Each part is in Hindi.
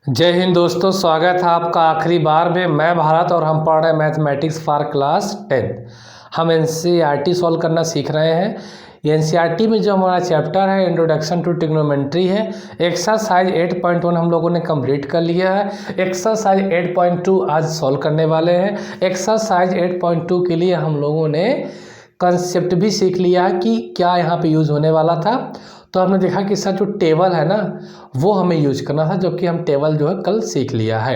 जय हिंद दोस्तों, स्वागत है आपका आखिरी बार में। मैं भारत और हम पढ़ रहे हैं मैथमेटिक्स फॉर क्लास 10। हम एनसीईआरटी सॉल्व करना सीख रहे हैं। एनसीईआरटी में जो हमारा चैप्टर है इंट्रोडक्शन टू ट्रिग्नोमेट्री है। एक्सरसाइज 8.1 हम लोगों ने कंप्लीट कर लिया है। एक्सरसाइज 8.2 आज सॉल्व करने वाले हैं। एक्सरसाइज 8.2 के लिए हम लोगों ने कंसेप्ट भी सीख लिया है कि क्या यहाँ पे यूज़ होने वाला था। तो हमने देखा कि सर जो टेबल है ना वो हमें यूज करना था, जो कि हम टेबल जो है कल सीख लिया है।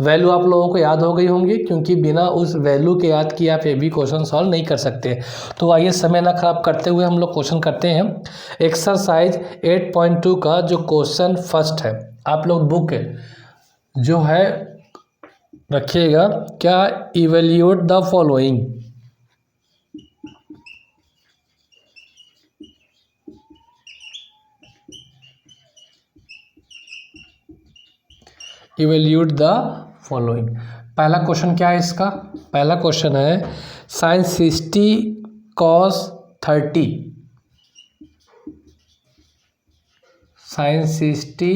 वैल्यू आप लोगों को याद हो गई होंगी, क्योंकि बिना उस वैल्यू के याद किए आप ये भी क्वेश्चन सॉल्व नहीं कर सकते। तो आइए समय ना खराब करते हुए हम लोग क्वेश्चन करते हैं। एक्सरसाइज 8.2 का जो क्वेश्चन फर्स्ट है, आप लोग बुक जो है रखिएगा। क्या evaluate the following, evaluate the following. पहला क्वेश्चन क्या है इसका? पहला क्वेश्चन है sine 60 cos 30, sine 60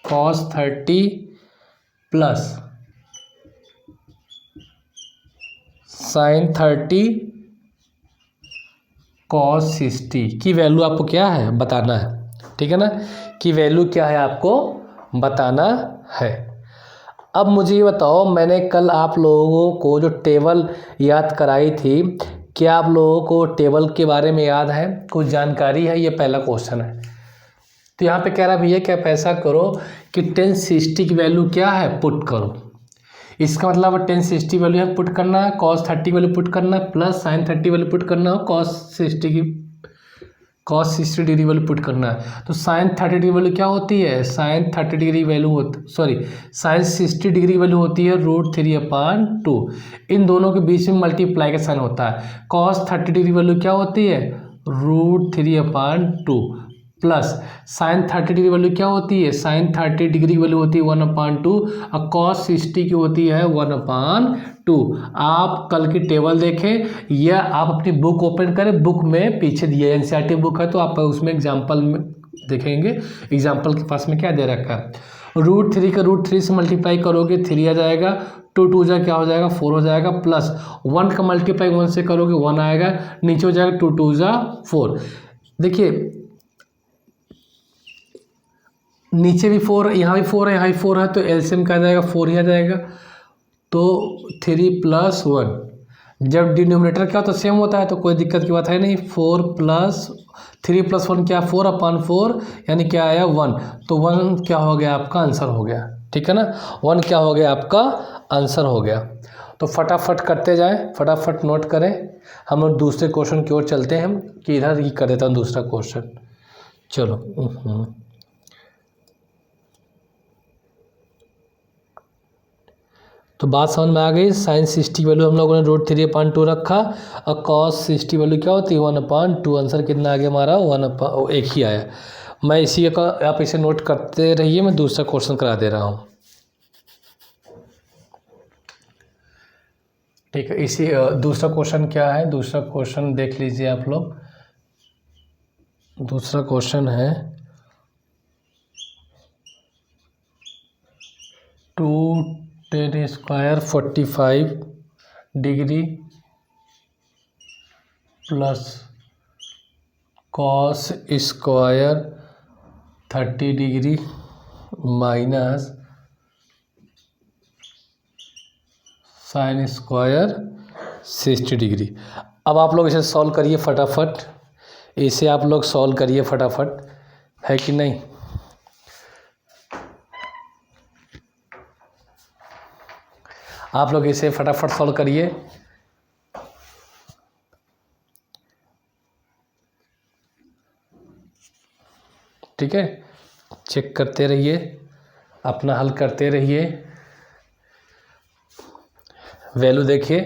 cos 30 plus sine 30 cos 60 की वैल्यू आपको क्या है बताना है। ठीक है ना, कि वैल्यू क्या है आपको बताना है। अब मुझे ये बताओ, मैंने कल आप लोगों को जो टेबल याद कराई थी, क्या आप लोगों को टेबल के बारे में याद है, कुछ जानकारी है? ये पहला क्वेश्चन है। तो यहाँ पे कह रहा भैया कि आप ऐसा करो कि tan 60 की वैल्यू क्या है पुट करो। इसका मतलब tan 60 वैल्यू है पुट करना है, cos 30 वैल्यू पुट करना है, प्लस sin 30 वैल्यू पुट करना है, cos 60 डिग्री वैल्यू पुट करना है। तो sin 30 डिग्री वैल्यू क्या होती है? sin 30 degree value sin 60 degree value होती है √3/2। इन दोनों के बीच में मल्टीप्लाई का साइन होता है। cos 30 डिग्री वैल्यू क्या होती है? √3/2 प्लस sin 30 डिग्री वैल्यू क्या होती है? sin 30 डिग्री वैल्यू होती है 1/2 और cos 60 की होती है 1/2। आप कल की टेबल देखें या आप अपनी बुक ओपन करें, बुक में पीछे दिए एनसीईआरटी बुक है तो आप उसमें एग्जाम्पल में देखेंगे। एग्जाम्पल के पास में क्या दे रखा है? √3 का √3 से मल्टीप्लाई करोगे 3 आ जाएगा, 2 2 जा क्या हो जाएगा 4 हो जाएगा, प्लस 1 का मल्टीप्लाई 1 से करोगे 1 आएगा, नीचे हो जाएगा 2 2 जा 4। देखिए नीचे भी 4, यहाँ भी 4 है, यहाँ भी 4 है, तो एलसीएम क्या आ जाएगा 4 ही आ जाएगा। तो 3 + 1, जब डिनोमिनेटर क्या होता है सेम होता है तो कोई दिक्कत की बात है नहीं। 4 + 3 + 1 क्या? 4/4, यानी क्या आया 1। तो 1 क्या हो गया आपका आंसर हो गया। ठीक है ना, 1 क्या हो गया आपका आंसर हो गया। तो फटाफट करते जाएं, फटाफट नोट करें। हम लोग दूसरे क्वेश्चन की ओर चलते हैं, कि इधर ही कर देता हूँ दूसरा क्वेश्चन। चलो तो बात समझ में आ गई। sin 60 वैल्यू हम लोगों ने √3/2 रखा और cos 60 वैल्यू क्या होती है 1/2। आंसर कितना आ गया हमारा 1 ही आया। मैं इसी का आप इसे नोट करते रहिए, मैं दूसरा क्वेश्चन करा दे रहा हूँ। ठीक है, इसी दूसरा क्वेश्चन क्या है? दूसरा क्वेश्चन देख लीजिए आप लोग। दूसरा क्वेश्चन है 2tan² 45 degree plus cos² 30 degree minus sin² 60 degree. अब आप लोग इसे सॉल्व करिए फटाफट, इसे आप लोग सॉल्व करिए फटाफट, है कि नहीं? आप लोग इसे फटाफट सॉल्व करिए। ठीक है, चेक करते रहिए, अपना हल करते रहिए। वैल्यू देखिए,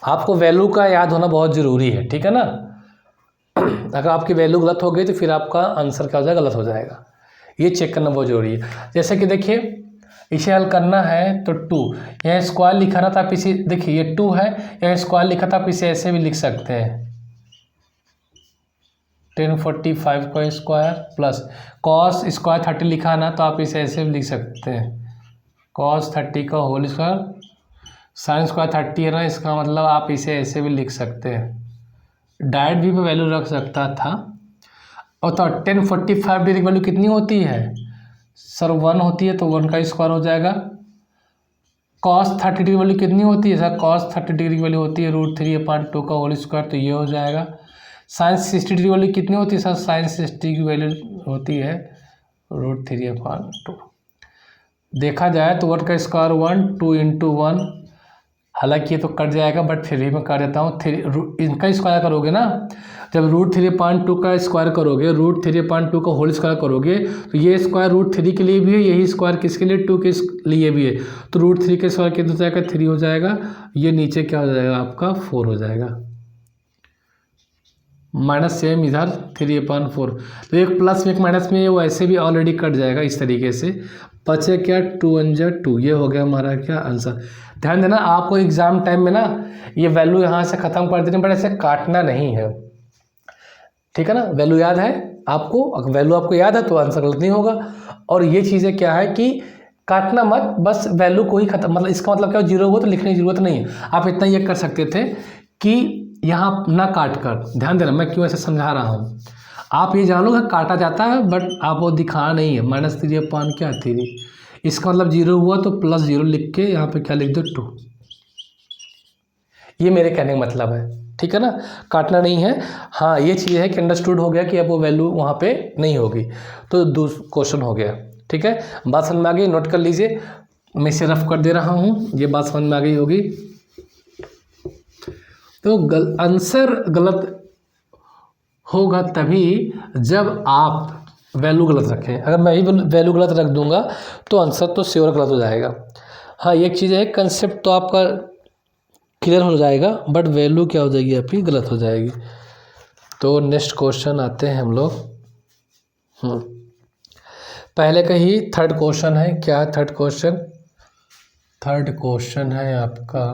आपको वैल्यू का याद होना बहुत ज़रूरी है। ठीक है ना, अगर आपकी वैल्यू गलत हो गई तो फिर आपका आंसर क्या हो जाएगा? गलत हो जाएगा। ये चेक करना बहुत ज़रूरी है। जैसे कि देखिए, इसे हल करना है तो 2 यहाँ स्क्वायर लिखा ना था, आप इसे देखिए ये 2 है, यहाँ स्क्वायर लिखा था, आप इसे ऐसे भी लिख सकते हैं। 1045 का स्क्वायर प्लस कॉस स्क्वायर 30 लिखा ना, तो आप इसे ऐसे भी लिख सकते हैं, कॉस 30 का होल स्क्वायर, साइन स्क्वायर 30 है ना, इसका मतलब आप इसे ऐसे भी लिख सकते हैं। डायरेक्ट भी मैं वैल्यू रख सकता था। और तो 1045 डिग्री वैल्यू कितनी होती है सर? 1 होती है, तो 1 का स्क्वायर हो जाएगा। कॉस 30 डिग्री वैल्यू कितनी होती है सर? कॉस 30 डिग्री की वैल्यू होती है √3/2 का होल स्क्वायर, तो ये हो जाएगा। साइन 60 डिग्री वैल्यू कितनी होती है सर? साइन 60 की वैल्यू होती है √3/2। देखा जाए तो 1 का स्क्वायर 1, 2 × 1, हालांकि ये तो कट जाएगा बट फिर भी मैं कर देता हूँ। इनका स्क्वायर करोगे ना, जब √3/2 का स्क्वायर करोगे, √3/2 का होल स्क्वायर करोगे, तो ये स्क्वायर √3 के लिए भी है, यही स्क्वायर किसके लिए? 2 के लिए भी है। तो √3 के स्क्वायर कितना हो जाएगा? 3 हो जाएगा। ये नीचे क्या हो जाएगा आपका? 4 हो जाएगा। माइनस सेम इधर 3/4, तो एक प्लस में एक माइनस में वो ऐसे भी ऑलरेडी कट जाएगा इस तरीके से। बचे क्या? 2 × 2, ये हो गया हमारा क्या आंसर। ध्यान देना, आपको एग्जाम टाइम में ना ये वैल्यू यहाँ से ख़त्म कर देनी, बट ऐसे काटना नहीं है, ठीक है ना? वैल्यू याद है आपको? अगर वैल्यू आपको याद है तो आंसर गलत नहीं होगा। और ये चीज़ें क्या है कि काटना मत, बस वैल्यू को ही खत्म, मतलब इसका मतलब क्या, 0 हुआ तो लिखने की ज़रूरत नहीं है। आप इतना ये कर सकते थे कि यहाँ ना काट कर, ध्यान देना मैं क्यों ऐसे समझा रहा हूँ। आप ये जान लो कि काटा जाता है, बट आप वो दिखा नहीं है। -3/3, इसका मतलब 0 हुआ तो +0 लिख के यहाँ पे क्या लिख दो? 2। ये मेरे कहने का मतलब है, ठीक है ना? काटना नहीं है। हाँ, ये चीज़ है कि अंडरस्टूड हो गया कि अब वो वैल्यू वहाँ पे नहीं होगी, तो दूसरा क्वेश्चन हो गया, ठीक है? बात समझ में आ गई? नोट कर लीजिए, मैं इसे रफ कर दे रहा हूँ, ये बात समझ में आ गई होगी। तो आंसर गलत होगा तभी जब आप वैल्यू गलत रखें। अगर मैं ही वैल्यू गलत रख दूंगा तो आंसर तो श्योर गलत हो जाएगा। हाँ, एक चीज़ है, कंसेप्ट तो आपका क्लियर हो जाएगा, बट वैल्यू क्या हो जाएगी? आपकी गलत हो जाएगी। तो नेक्स्ट क्वेश्चन आते हैं हम लोग। पहले का ही थर्ड क्वेश्चन है। क्या है थर्ड क्वेश्चन? थर्ड क्वेश्चन है आपका,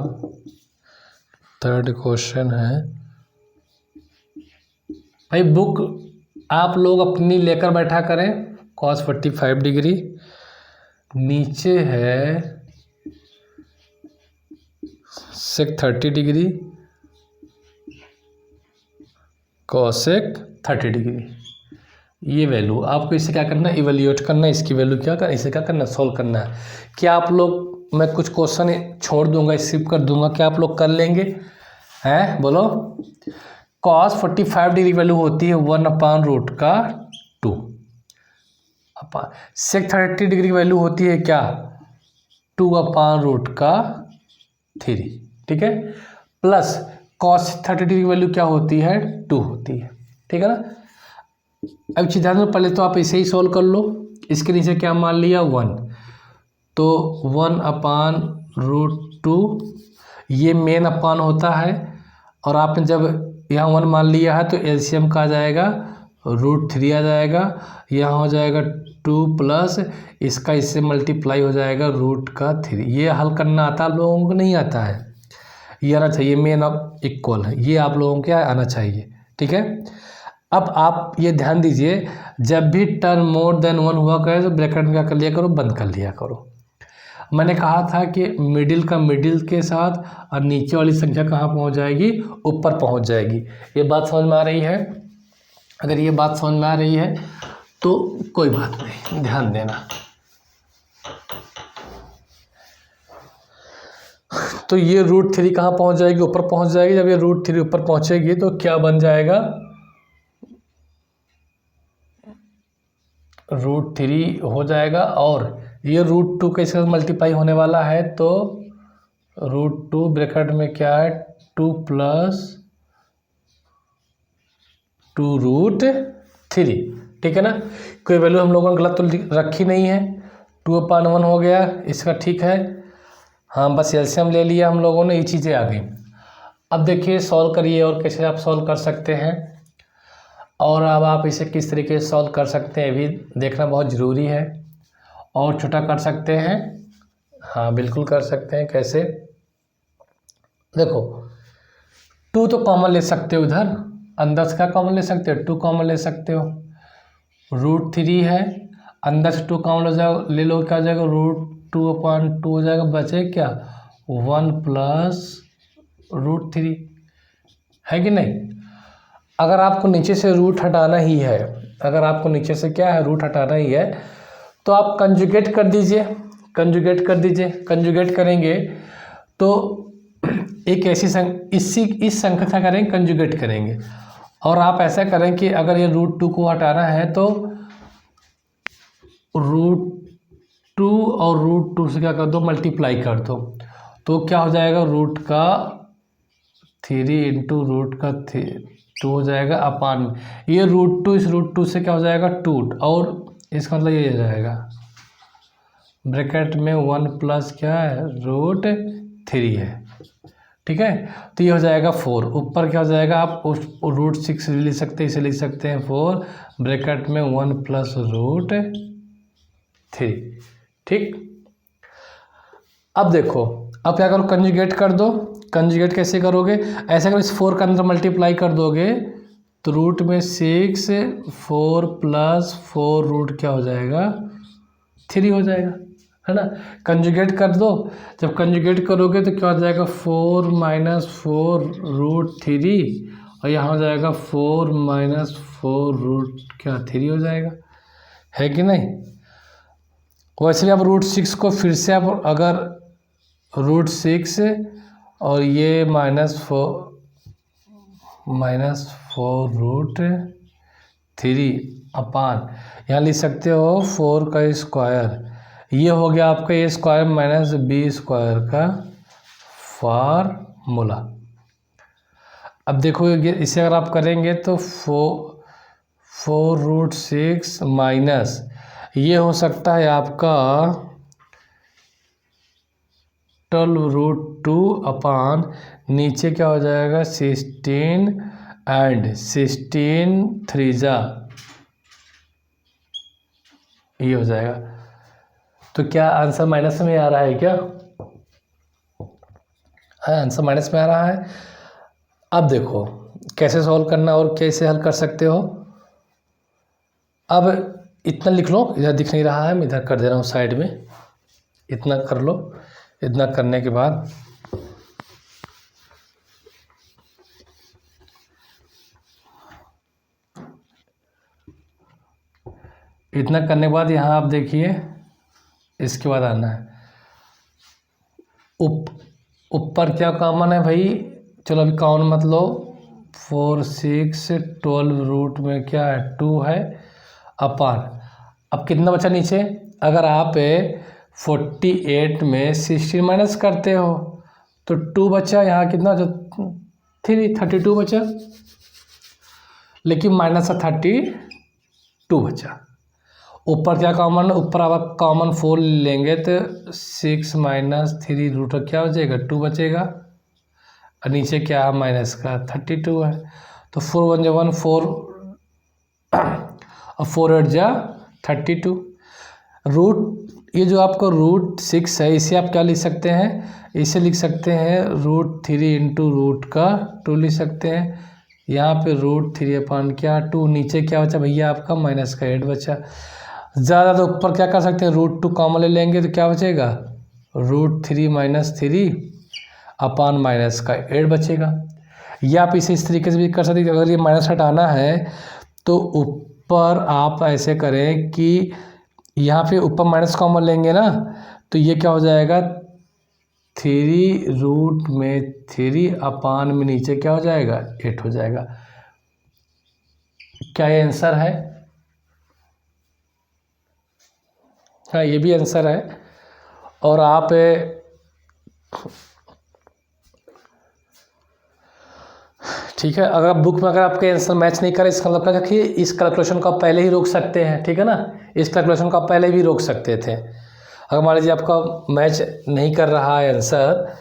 थर्ड क्वेश्चन है भाई, बुक आप लोग अपनी लेकर बैठा करें। cos 45 डिग्री, नीचे है sec 30 डिग्री, cosec 30 डिग्री। ये वैल्यू आपको इसे क्या करना है? इवेल्यूएट करना है। इसकी वैल्यू क्या करना, इसे क्या करना है? सोल्व करना है। क्या आप लोग, मैं कुछ क्वेश्चन छोड़ दूंगा, स्किप कर दूंगा, क्या आप लोग कर लेंगे? हैं, बोलो। cos 45 डिग्री वैल्यू होती है 1/√2। sec 30 डिग्री की वैल्यू होती है क्या? 2/√3, ठीक है? प्लस cos 30 डिग्री की वैल्यू क्या होती है? 2 होती है, ठीक है ना? अब चीज़ ध्यान में, पहले तो आप इसे ही सोल्व कर लो। इसके नीचे क्या मान लिया? 1, तो 1/√2, ये मेन अपान होता है, और आपने जब यहाँ 1 मान लिया है तो एलसीएम का आ जाएगा √3 आ जाएगा, यहाँ हो जाएगा 2 प्लस इसका इससे मल्टीप्लाई हो जाएगा √3। ये हल करना आता है, आप लोगों को नहीं आता है? ये आना चाहिए, मेन अब इक्वल है, ये आप लोगों के आना चाहिए, ठीक है? अब आप ये ध्यान दीजिए, जब भी टर्म मोर देन 1 हुआ करे तो ब्रैकेट में क्या कर लिया करो? बंद कर लिया करो। मैंने कहा था कि मिडिल का मिडिल के साथ और नीचे वाली संख्या कहाँ पहुँच जाएगी? ऊपर पहुँच जाएगी। ये बात समझ में आ रही है? अगर ये बात समझ में आ रही है तो कोई बात नहीं, ध्यान देना। तो ये √3 कहाँ पहुँच जाएगी? ऊपर पहुँच जाएगी। जब ये √3 ऊपर पहुँचेगी तो क्या बन जाएगा? √3 हो जाएगा, और ये √2 के साथ मल्टीप्लाई होने वाला है, तो √2 ब्रैकेट में क्या है? 2 प्लस 2√3, ठीक है ना? कोई वैल्यू हम लोगों ने गलत तो रखी नहीं है। 2/1 हो गया इसका, ठीक है? हाँ, बस एलसीएम ले लिया हम लोगों ने, ये चीज़ें आ गई। अब देखिए सॉल्व करिए, और कैसे आप सॉल्व कर सकते हैं, और अब आप इसे किस तरीके से सॉल्व कर सकते हैं भी देखना बहुत ज़रूरी है। और छोटा कर सकते हैं, हाँ बिल्कुल कर सकते हैं। कैसे? देखो, 2 तो कॉमन ले सकते हो इधर, अंदर से क्या कॉमन ले सकते हो, 2 कॉमन ले सकते हो। √3 है, अंदर से 2 कॉमन ले जाओ, ले लो, क्या हो जाएगा, √2/2 हो जाएगा, बचे क्या 1 + √3, है कि नहीं। अगर आपको नीचे से रूट हटाना ही है, अगर आपको नीचे से क्या है रूट हटाना ही है, तो आप कंजुगेट कर दीजिए, कंजुगेट कर दीजिए। कंजुगेट करेंगे तो एक ऐसी इस संख्या का करेंगे, कंजुगेट करेंगे। और आप ऐसा करें कि अगर ये √2 को हटाना है तो √2 और √2 से क्या कर दो, मल्टीप्लाई कर दो, तो क्या हो जाएगा, √3 × √2 हो जाएगा अपान में। ये √2 इस √2 से क्या हो जाएगा 2, और इसका मतलब ये हो जाएगा ब्रैकेट में 1 + क्या है √3 है, ठीक है। तो ये हो जाएगा 4, ऊपर क्या हो जाएगा, आप उस √6 ले सकते हैं, इसे लिख सकते हैं 4 ब्रैकेट में 1 + √3, ठीक। अब देखो, अब क्या करो, कंजुगेट कर दो। कंजुगेट कैसे करोगे, ऐसे करो, इस 4 के अंदर मल्टीप्लाई कर दोगे तो रूट में 6 4 + 4 रूट क्या हो जाएगा 3 हो जाएगा, है ना। कंजुगेट कर दो, जब कंजुगेट करोगे तो क्या हो जाएगा 4 - 4 √3, और यहाँ हो जाएगा 4 - 4 √3 हो जाएगा, है कि नहीं। वैसे भी आप √6 को फिर से आप अगर √6 और ये -4 √3 अपान, यहाँ लिख सकते हो 4 का स्क्वायर, ये हो गया आपका a² - b² का फार्मूला। अब देखो ये इसे अगर आप करेंगे तो 4 √6 माइनस ये हो सकता है आपका 12 √2 अपान नीचे क्या हो जाएगा 16 एंड 16 3 ये हो जाएगा। तो क्या आंसर माइनस में आ रहा है क्या, आंसर माइनस में आ रहा है। अब देखो कैसे सॉल्व करना और कैसे हल कर सकते हो। अब इतना लिख लो, इधर दिख नहीं रहा है, मैं इधर कर दे रहा हूँ साइड में, इतना कर लो। इतना करने के बाद यहाँ आप देखिए, इसके बाद आना है ऊपर क्या कॉमन है भाई, चलो अभी कॉमन मत लो, 4 6 12 रूट में क्या है 2 है अपान, अब कितना बचा नीचे, अगर आप 48 में 16 माइनस करते हो तो 2 बचा, यहाँ कितना जो 32 बचा, लेकिन माइनस 32 बचा। ऊपर क्या कॉमन, ऊपर आप कॉमन 4 लेंगे तो 6 - 3 रूट क्या हो जाएगा 2 बचेगा, और नीचे क्या है माइनस का 32 है, तो 4 × 1 = 1 4 और 4 × 8 = 32 रूट। ये जो आपको √6 है इसे आप क्या लिख सकते हैं, इसे लिख सकते हैं √3 × √2 लिख सकते हैं। यहाँ पे √3 अपान क्या 2, नीचे क्या बचा भैया आपका माइनस का 8 बचा। ज़्यादा तो ऊपर क्या कर सकते हैं √2 कॉमन ले लेंगे तो क्या बचेगा √3 - 3 अपान माइनस का 8 बचेगा। या आप इसे इस तरीके से भी कर सकते हैं, अगर ये माइनस हटाना है तो ऊपर आप ऐसे करें कि यहाँ पे ऊपर माइनस कॉमन लेंगे ना, तो ये क्या हो जाएगा 3 अपान में नीचे क्या हो जाएगा 8 हो जाएगा। क्या ये आंसर है, हाँ ये भी आंसर है। और आप ठीक है, अगर बुक में अगर आपके आंसर मैच नहीं करे इसका मतलब रखिए, इस कैलकुलेशन को आप पहले ही रोक सकते हैं, ठीक है ना, इस कैलकुलेशन को आप पहले भी रोक सकते थे। अगर मान लीजिए आपका मैच नहीं कर रहा है आंसर,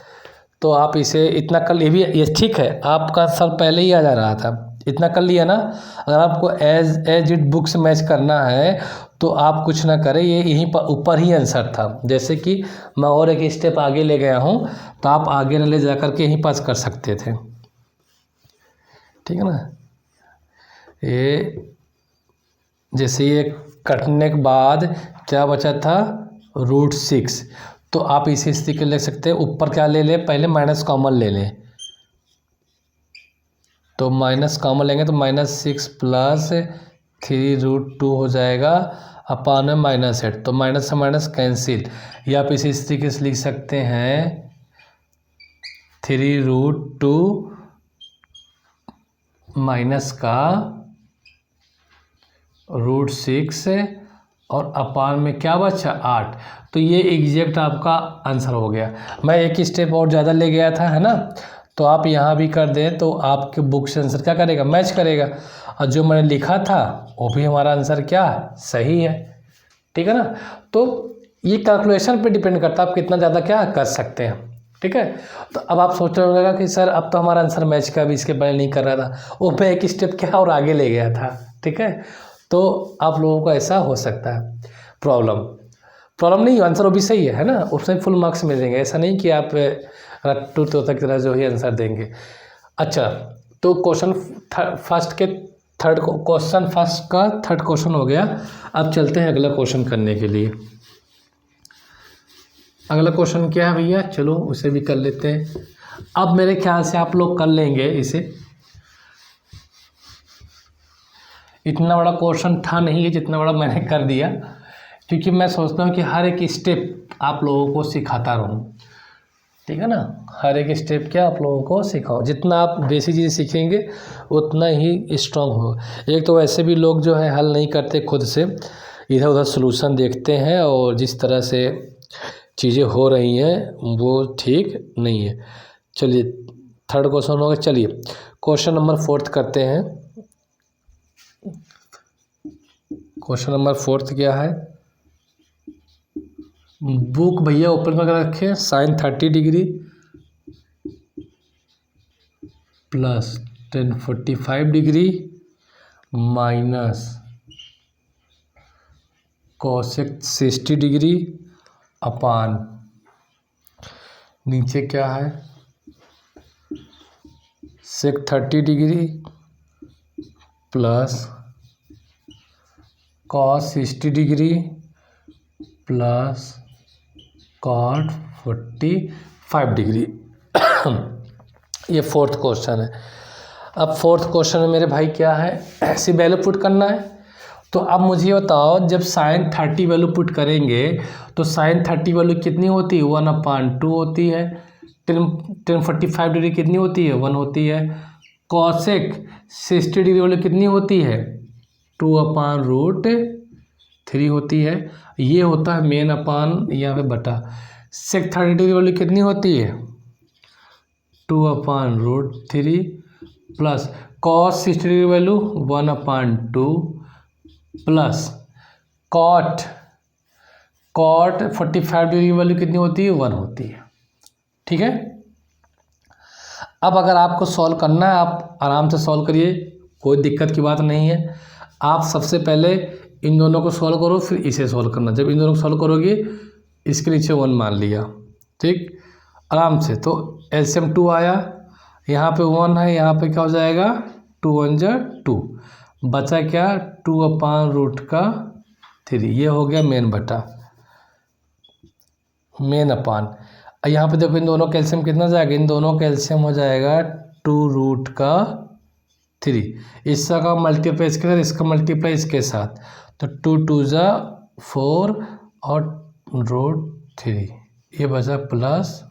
तो आप इसे इतना कर, ये ठीक है, आपका आंसर पहले ही आ जा रहा था, इतना कर लिया ना। अगर आपको एज इट बुक से मैच करना है तो आप कुछ ना करें, ये यहीं पर ऊपर ही आंसर था। जैसे कि मैं और एक स्टेप आगे ले गया हूँ, तो आप आगे न ले जा करके यहीं पास कर सकते थे, ठीक है ना। ये जैसे ये कटने के बाद क्या बचा था, √6। तो आप इसी स्थिति के ले सकते हैं, ऊपर क्या ले लें, पहले माइनस कॉमन ले लें। तो माइनस कॉमन लेंगे तो -6 प्लस 3√2 हो जाएगा, अपान में -8। तो माइनस से माइनस कैंसिल। या आप इसी तरीके से लिख सकते हैं 3√2 माइनस का √6 और अपान में क्या बचा 8। तो ये एग्जैक्ट आपका आंसर हो गया। मैं एक स्टेप और ज़्यादा ले गया था, है ना। तो आप यहाँ भी कर दें तो आपके बुक से आंसर क्या करेगा, मैच करेगा। और जो मैंने लिखा था वो भी हमारा आंसर क्या सही है, ठीक है ना। तो ये कैलकुलेशन पे डिपेंड करता है आप कितना ज़्यादा क्या कर सकते हैं, ठीक है। तो अब आप सोच रहे होगा कि सर अब तो हमारा आंसर मैच का भी इसके पहले नहीं कर रहा था, वो मैं एक स्टेप क्या और आगे ले गया था, ठीक है। तो आप लोगों को ऐसा हो सकता है, प्रॉब्लम नहीं, आंसर वो भी सही है ना, उसमें फुल मार्क्स मिलेंगे। ऐसा नहीं कि आप रट्टू तोता की तरह जो ही आंसर देंगे। अच्छा, तो क्वेश्चन फर्स्ट का थर्ड क्वेश्चन हो गया। अब चलते हैं अगला क्वेश्चन करने के लिए। अगला क्वेश्चन क्या है भैया, चलो उसे भी कर लेते हैं। अब मेरे ख्याल से आप लोग कर लेंगे इसे, इतना बड़ा क्वेश्चन था नहीं है जितना बड़ा मैंने कर दिया, क्योंकि मैं सोचता हूँ कि हर एक स्टेप आप लोगों को सिखाता रहूँ, ठीक है ना। हर एक स्टेप क्या आप लोगों को सिखाओ, जितना आप बेसिक चीज़ें सीखेंगे उतना ही स्ट्रांग हो। एक तो वैसे भी लोग जो है हल नहीं करते खुद से, इधर उधर सलूशन देखते हैं, और जिस तरह से चीज़ें हो रही हैं वो ठीक नहीं है। चलिए थर्ड क्वेश्चन होगा। चलिए क्वेश्चन नंबर 4 करते हैं। क्वेश्चन नंबर 4 क्या है, बुक भैया ओपन करके रखें। sin 30 degree plus tan 45 degree minus cosec 60 degree upon, नीचे क्या है, sec 30 degree plus cos 60 degree plus cot 45 degree. ये 4th क्वेश्चन है। अब 4th क्वेश्चन में मेरे भाई क्या है, ऐसी वैल्यू पुट करना है। तो अब मुझे बताओ, जब sin 30 वैल्यू पुट करेंगे तो sin 30 वैल्यू कितनी होती है, 1/2 होती है। tan 45 डिग्री कितनी होती है, 1 होती है। cosec 60 डिग्री वैल्यू कितनी होती है, 2/√3 होती है। ये होता है मेन अपान यहाँ पे बटा। sec 30 डिग्री वैल्यू कितनी होती है, 2/√3 plus cos 60 degree value 1/2 plus cot 45 degree value कितनी होती है, 1 होती है, ठीक है। अब अगर आपको सॉल्व करना है आप आराम से सॉल्व करिए, कोई दिक्कत की बात नहीं है। आप सबसे पहले इन दोनों को सॉल्व करो, फिर इसे सॉल्व करना। जब इन दोनों को सॉल्व करोगे इसके नीचे 1 मान लिया, ठीक, आराम से। तो LCM 2 आया, यहाँ पे 1 है, यहाँ पे क्या हो जाएगा 2 1 जा 2, बचा क्या 2/√3। ये हो गया मेन बटा मेन अपान। यहाँ पे देखो इन दोनों कैल्शियम कितना जाएगा, इन दोनों कैल्शियम हो जाएगा 2√3। इसका मल्टीप्लाई इसके साथ, इसका मल्टीप्लाई इसके साथ, तो 2 2 जा 4 और √3, ये बचा +1,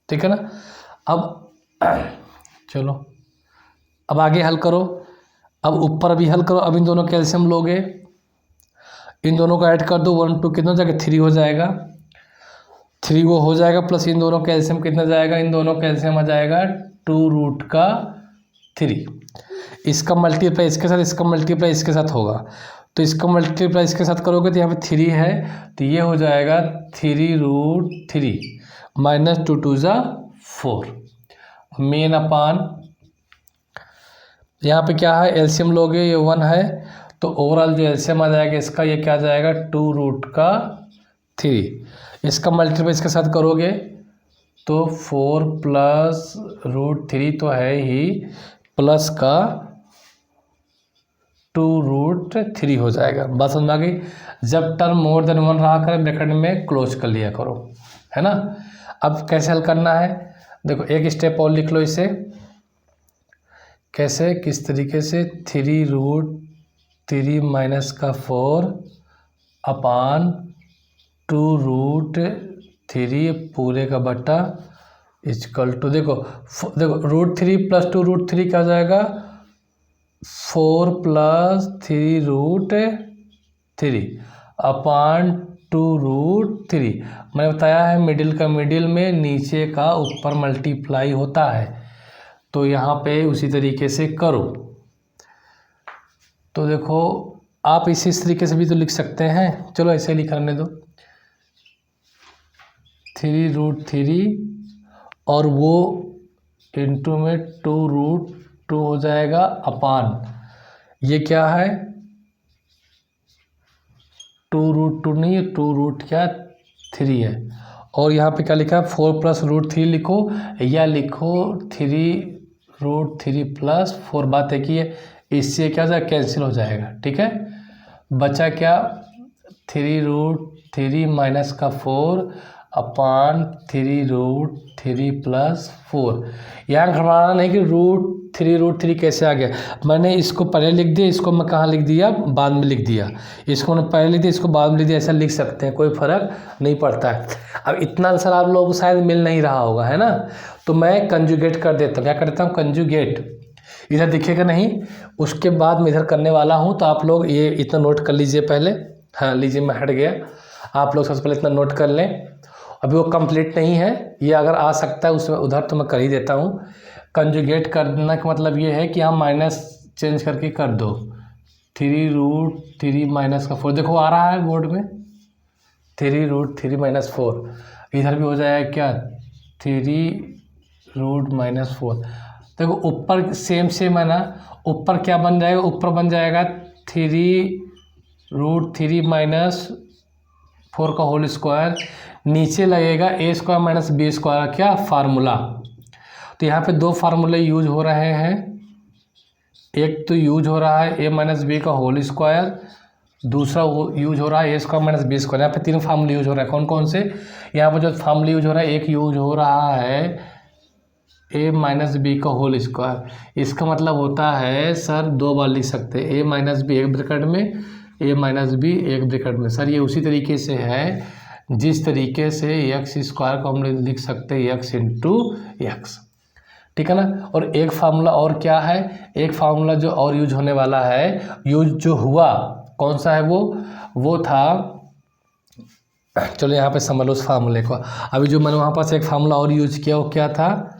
ठीक है ना। अब चलो अब आगे हल करो। अब ऊपर भी हल करो। अब इन दोनों कैल्शियम लोगे, इन दोनों को ऐड कर दो, 1 2 कितना हो जाएगा 3 हो जाएगा, 3 वो हो जाएगा, प्लस इन दोनों कैल्शियम कितना जाएगा, इन दोनों कैल्शियम आ जाएगा 2√3। इसका मल्टीप्लाई इसके साथ, इसका मल्टीप्लाई इसके साथ होगा, तो इसका मल्टीप्लाई इसके साथ करोगे तो यहाँ पे 3 है, तो ये हो जाएगा 3√3 माइनस 2 2 जा 4 मेन अपान। यहाँ पे क्या है एलसीएम लोगे, ये 1 है, तो ओवरऑल जो एलसीएम आ जाएगा इसका, ये क्या आ जाएगा 2√3। इसका मल्टीप्लाई इसके साथ करोगे तो 4 + √3 तो है ही, प्लस का 2√3 हो जाएगा। बस समझ आ गई। जब टर्म मोर देन 1 रहा करे ब्रैकेट में क्लोज कर लिया करो, है ना। अब कैसे हल करना है, देखो एक स्टेप और लिख लो इसे। कैसे, किस तरीके से, 3√3 माइनस का 4 अपान 2√3 पूरे का बट्टा इक्वल टू, देखो √3 प्लस 2√3 क्या हो जाएगा, 4 प्लस 3√3 अपान 2√3। मैंने बताया है मिडिल का मिडिल में, नीचे का ऊपर मल्टीप्लाई होता है, तो यहाँ पे उसी तरीके से करो। तो देखो आप इसी तरीके से भी तो लिख सकते हैं, चलो ऐसे लिख करने दो, 3√3 और वो इंटू में 2√2 हो जाएगा अपान, ये क्या है 2√2 नहीं है, 2√3 है। और यहाँ पे क्या लिखा है, 4 प्लस √3 लिखो, या लिखो 3√3 प्लस 4। बात है कि ये इससे क्या हो जाएगा, कैंसिल हो जाएगा, ठीक है। बचा क्या, 3√3 माइनस का 4 अपान 3√3 प्लस 4। यहाँ घबराना नहीं कि √3 कैसे आ गया, मैंने इसको पहले लिख दिया, इसको मैं कहाँ लिख दिया, बाद में लिख दिया। इसको मैंने पहले लिख दिया, इसको बाद में लिख दिया, ऐसा लिख सकते हैं, कोई फ़र्क नहीं पड़ता है। अब इतना आंसर आप लोगों को शायद मिल नहीं रहा होगा, है ना। तो मैं कंजुगेट कर देता हूँ, क्या करता हूँ, कंजुगेट। इधर दिखेगा नहीं, उसके बाद मैं इधर करने वाला हूँ, तो आप लोग ये इतना नोट कर लीजिए पहले। हाँ लीजिए, मैं हट गया, आप लोग सबसे पहले इतना नोट कर लें। अभी वो कंप्लीट नहीं है, ये अगर आ सकता है उसमें उधर तो मैं कर ही देता हूँ। कंजुगेट करने का मतलब ये है कि हम माइनस चेंज करके कर दो, 3√3 माइनस का 4, देखो आ रहा है बोर्ड में 3√3 माइनस 4। इधर भी हो जाएगा क्या, 3√-4। देखो ऊपर सेम है ना, ऊपर क्या बन जाएगा, ऊपर बन जाएगा 3√3 माइनस 4 का होल स्क्वायर, नीचे लगेगा a² माइनस b² क्या फार्मूला। तो यहाँ पे दो फार्मूले यूज हो रहे हैं, एक तो यूज हो रहा है a माइनस बी का होल स्क्वायर, दूसरा वो यूज हो रहा है a² माइनस b²। यहाँ पे तीन फार्मूले यूज हो रहे हैं, कौन कौन से, यहाँ पर जो फार्मूले यूज हो रहा है, एक यूज हो रहा है a माइनस बी का होल स्क्वायर। इसका मतलब होता है सर दो बार लिख सकते हैं, a माइनस बी एक ब्रैकेट में, a माइनस बी एक ब्रैकेट में। सर ये उसी तरीके से है जिस तरीके से x² को हम लिख सकते हैं x इंटू एक्स, ठीक है ना। और एक फार्मूला और क्या है, एक फार्मूला जो और यूज होने वाला है, यूज जो हुआ कौन सा है, वो था, चलो यहाँ पे समझ लो उस फार्मूले को। अभी जो मैंने वहाँ पास एक फार्मूला और यूज किया वो क्या था,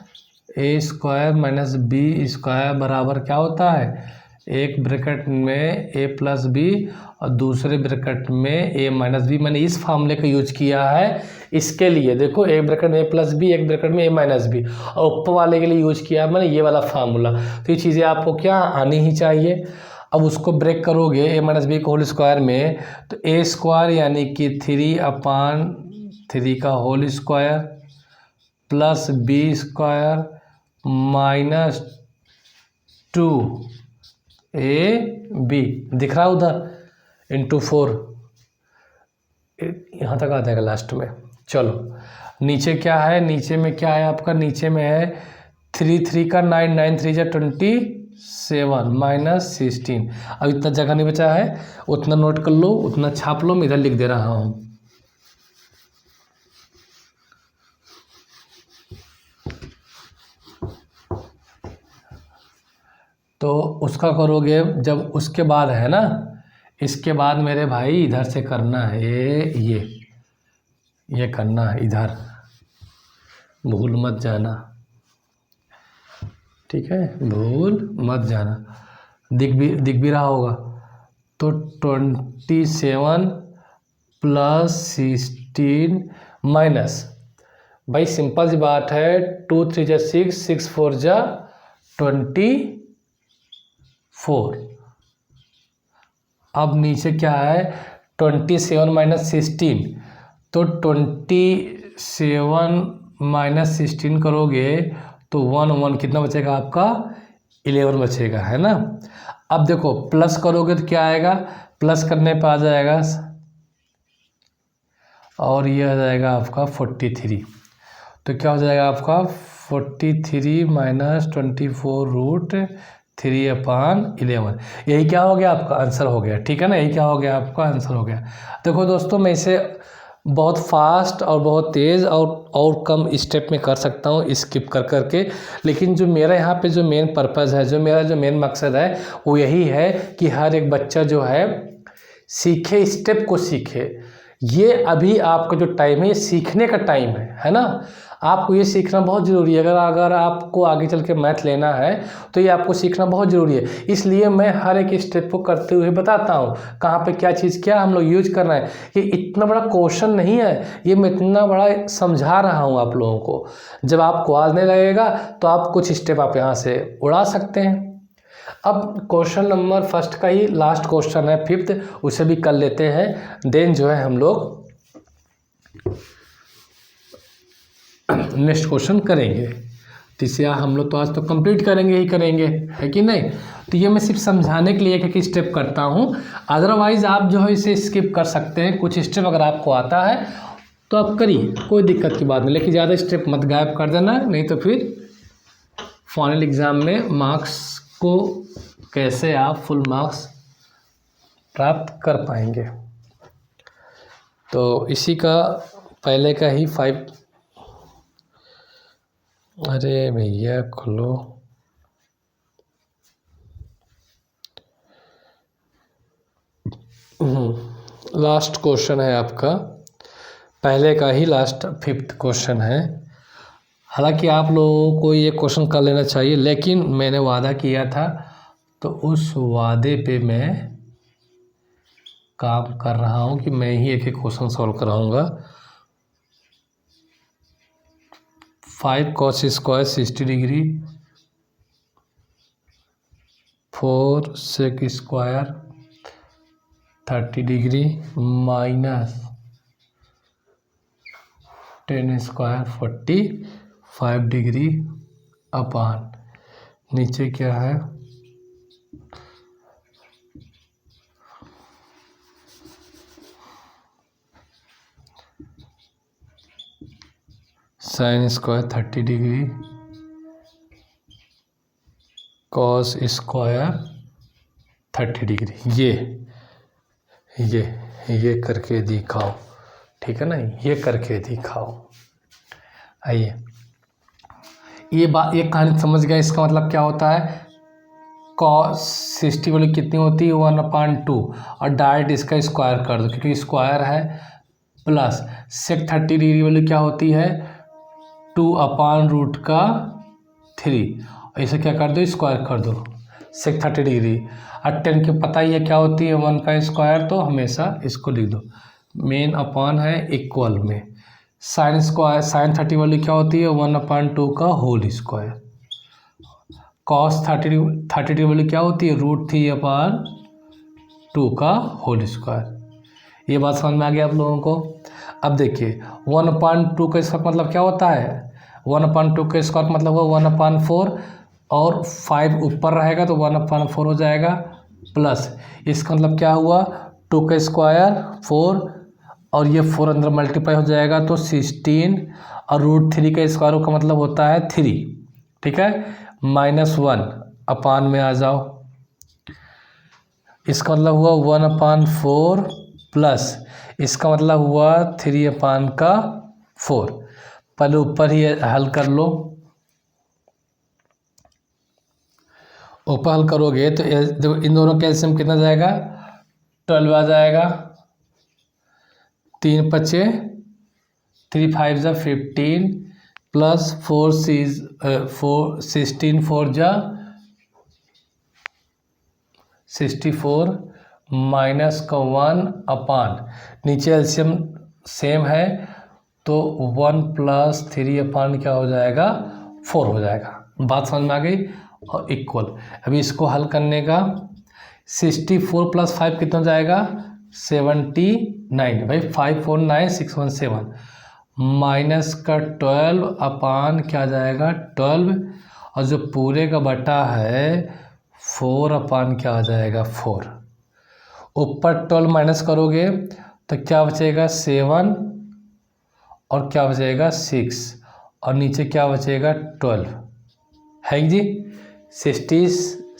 a² माइनस b² बराबर क्या होता है, एक ब्रैकेट में a प्लस बी और दूसरे ब्रैकेट में a माइनस बी। मैंने इस फार्मूले का यूज किया है इसके लिए, देखो एक ब्रैकेट में a प्लस बी, एक ब्रैकेट में a माइनस बी, और ऊपर वाले के लिए यूज किया है मैंने ये वाला फार्मूला। तो ये चीज़ें आपको क्या आनी ही चाहिए। अब उसको ब्रेक करोगे a माइनस बी का होल स्क्वायर में, तो a² यानी कि 3/3 का whole square plus b² minus 2ab दिख रहा उधर इंटू 4, यहाँ तक आ जाएगा लास्ट में। चलो नीचे क्या है, नीचे में क्या है आपका, नीचे में है 3 का 9, 9 3 जा 27 माइनस 16। अब इतना जगह नहीं बचा है, उतना नोट कर लो, उतना छाप लो, मैं इधर लिख दे रहा हूँ। तो उसका करोगे जब, उसके बाद है ना, इसके बाद मेरे भाई इधर से करना है ये करना है, इधर भूल मत जाना, ठीक है, भूल मत जाना। दिख भी रहा होगा। तो 27 प्लस 16 माइनस, भाई सिंपल सी बात है, 2 3 जा 6, 6 4 जा 24। अब नीचे क्या है, 27 माइनस 16, तो 27 माइनस 16 करोगे तो 1 1 कितना बचेगा आपका, 11 बचेगा, है ना। अब देखो प्लस करोगे तो क्या आएगा, प्लस करने पर आ जाएगा और ये आ जाएगा आपका 43। तो क्या हो जाएगा आपका 43 माइनस 24√3/11। यही क्या हो गया आपका आंसर हो गया, ठीक है ना, यही क्या हो गया आपका आंसर हो गया। देखो दोस्तों मैं इसे बहुत फास्ट और बहुत तेज़ और कम स्टेप में कर सकता हूँ स्किप कर करके, लेकिन जो मेरा यहाँ पे जो मेन पर्पज़ है, जो मेरा जो मेन मकसद है वो यही है कि हर एक बच्चा जो है सीखे, स्टेप को सीखे। ये अभी आपका जो टाइम है ये सीखने का टाइम है ना। आपको ये सीखना बहुत ज़रूरी है। अगर आपको आगे चल के मैथ लेना है तो ये आपको सीखना बहुत ज़रूरी है। इसलिए मैं हर एक स्टेप को करते हुए बताता हूँ कहाँ पे क्या चीज़ क्या हम लोग यूज करना है। ये इतना बड़ा क्वेश्चन नहीं है, ये मैं इतना बड़ा समझा रहा हूँ आप लोगों को। जब आपको आने लगेगा तो आप कुछ स्टेप आप यहाँ से उड़ा सकते हैं। अब क्वेश्चन नंबर फर्स्ट का ही लास्ट क्वेश्चन है 5th, उसे भी कर लेते हैं। देन जो है हम लोग नेक्स्ट क्वेश्चन करेंगे। तो इसे हम लोग तो आज तो कंप्लीट करेंगे ही करेंगे, है कि नहीं। तो ये मैं सिर्फ समझाने के लिए एक एक स्टेप करता हूँ, अदरवाइज आप जो है इसे स्किप कर सकते हैं। कुछ स्टेप अगर आपको आता है तो आप करिए, कोई दिक्कत की बात नहीं, लेकिन ज़्यादा स्टेप मत गायब कर देना, नहीं तो फिर फाइनल एग्ज़ाम में मार्क्स को कैसे आप फुल मार्क्स प्राप्त कर पाएंगे। तो इसी का पहले का ही 5, अरे भैया खुलो, लास्ट क्वेश्चन है आपका, पहले का ही लास्ट 5th क्वेश्चन है। हालांकि आप लोगों को ये क्वेश्चन कर लेना चाहिए, लेकिन मैंने वादा किया था तो उस वादे पे मैं काम कर रहा हूँ कि मैं ही एक एक क्वेश्चन सॉल्व कराऊंगा। 5 cos square 60 degree, 4 sec square 30 degree minus 10 square 45 degree upon नीचे क्या है sine square 30 degree cos square 30 degree. ये करके दिखाओ, ठीक है ना, ये करके दिखाओ। आइए, ये बात, ये कहानी समझ गया। इसका मतलब क्या होता है, कॉस 60 वाली कितनी होती है 1/2, और डायरेक्ट इसका स्क्वायर कर दो क्योंकि स्क्वायर है, प्लस सेक 30 डिग्री वाली क्या होती है 2/√3, और इसे क्या कर दो स्क्वायर कर दो सेक 30 डिग्री। और 10 की पता ही है क्या होती है 1 का स्क्वायर, तो हमेशा इसको लिख दो, मेन अपान है इक्वल में साइन स्क्वायर, साइन 30 वाली क्या होती है 1/2 का होल स्क्वायर, कॉस 30 डिग्री वाली क्या होती है √3/2 का होल स्क्वायर। ये बात समझ में आ गया आप लोगों को। अब देखिए 1/2 का स्क्वायर मतलब क्या होता है, 1/2 का स्क्वायर मतलब हुआ 1/4, और 5 ऊपर रहेगा तो 1/4 हो जाएगा, प्लस इसका मतलब क्या हुआ 2 का स्क्वायर 4, और ये 4 अंदर मल्टीप्लाई हो जाएगा तो 16, और √3 का स्क्वायर का मतलब होता है 3, ठीक है, -1 अपान में आ जाओ। इसका मतलब हुआ 1/4 प्लस इसका मतलब हुआ 3/4। पहले ऊपर ही हल कर लो, ऊपर हल करोगे तो देखो इन दोनों का एलसीएम कितना जाएगा 12 आ जाएगा, 3 बचे 3 5 जा 15 प्लस 4 16 4 जा 64 माइनस का 1 अपान नीचे एलसीएम सेम है तो 1 + 3 क्या हो जाएगा 4 हो जाएगा। बात समझ में आ गई, और इक्वल। अभी इसको हल करने का 64 + 5 कितना हो जाएगा 79, भाई 5 4 9 617 माइनस का 12 अपान क्या जाएगा 12, और जो पूरे का बटा है 4 अपान क्या आ जाएगा 4। ऊपर 12 माइनस करोगे तो क्या बचेगा 7 और क्या बचेगा 6 और नीचे क्या बचेगा 12 है जी।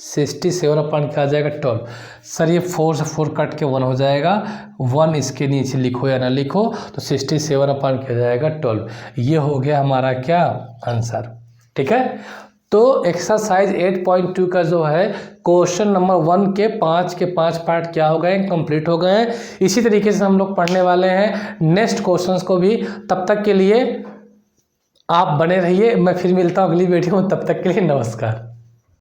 67 अपान क्या आ जाएगा 12। सर ये 4 से 4 कट के 1 हो जाएगा, 1 इसके नीचे लिखो या ना लिखो, तो 67 अपान क्या जाएगा 12। ये हो गया हमारा क्या आंसर। ठीक है, तो एक्सरसाइज 8.2 का जो है क्वेश्चन नंबर 1 के 5 पार्ट क्या हो गए, कंप्लीट हो गए हैं। इसी तरीके से हम लोग पढ़ने वाले हैं नेक्स्ट क्वेश्चंस को भी। तब तक के लिए आप बने रहिए, मैं फिर मिलता हूँ अगली वीडियो में। तब तक के लिए नमस्कार।